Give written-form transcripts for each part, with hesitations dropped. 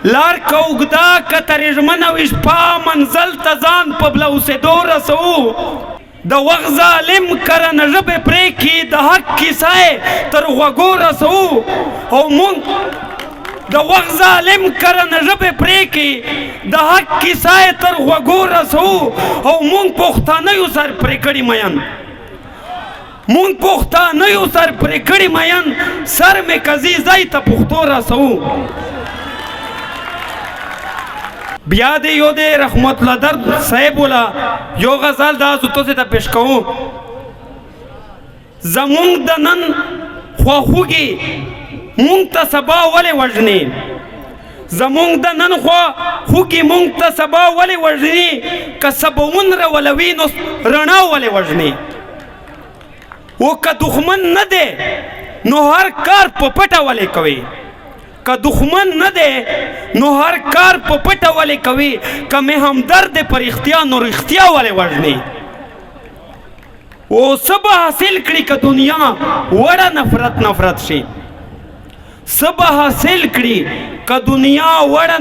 لار کوګدا کترجمن او شپه منزل تزان پبلا اوسه دور سو د وغ ظالم کرن ژب پرې کی د حق کیسه تر وګور سو او مون د وغ ظالم کرن ژب پرې کی د حق کیسه تر وګور سو او مون پښتانه یو سر پرې کړي مین مون پښتانه یو سر پرې کړي مین سر می کزي زای ته پښتو رسو بیا دې یو دې رحمت الله درد صاحب ولا یو غزل دا زو ته ته پیش کوم زمون د نن خواخوږي مونږ ته سبا ولې وژني زمونږ د نن خواخوږي مونږ ته سبا ولې وژني که سباون رولوي نو رڼا ولې وژني او که دښمن نه دی نو هر کار په پټه ولې کوي که دښمن نه دی نو هر کار په پټه ولې کوي که مې همدرد پر اختیا نو رښتیا ولې وژني او څه به حاصل کړي که دنیا وړه نفرت شي څه به حاصل کړي که دنیا وړه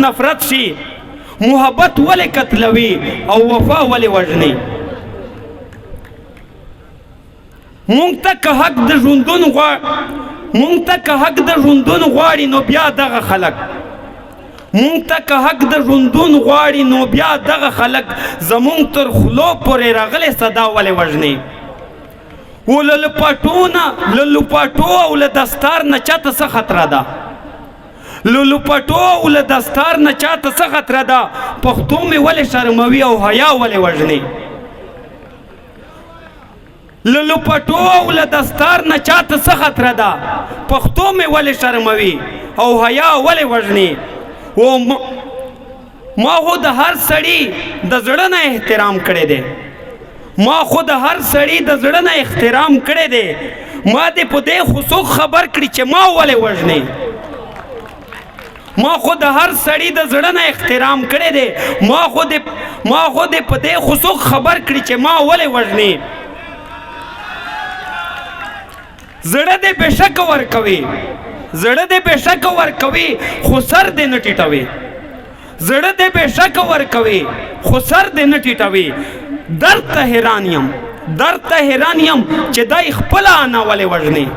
نفرت شي محبت ولې قتلوي او وفا ولې وژني مونږ ته که حق د ژوندون غواړي نو بیا دغه خلک مونږ ته که حق د ژوندون غواړي نو بیا دغه خلک زمونږ تر خولو پورې راغلې صدا ولې وژني و له لپاټو او له دستار نه چاته څه خطره ده له لپاټو او له دستار نه چاته څه خطره ده پښتو مې ولې شرموي او حیا ولې وژني له لپاټو او له دستار نه چاته څه خطره ده پښتو مې ولې شرموي او حیا ولې وژني او ما خو د هر سړي د زړه نه احترام کړی دی ما خو د هر سړي د زړه نه احترام کړی دی ما دې په دې خصوص خبر کړي چې ما ولې وژني ما خو د هر سړي د زړه نه احترام کړی دی ما خو دې په دې خصوص خبر کړي چې ما ولې وژني زړه دې بېشک ورکوي خو سر دې نه ټیټوي زړه دې بېشک ورکوي خو سر دې نه ټیټوي درد ته حیران یم چې دای خپله انا ولې وژني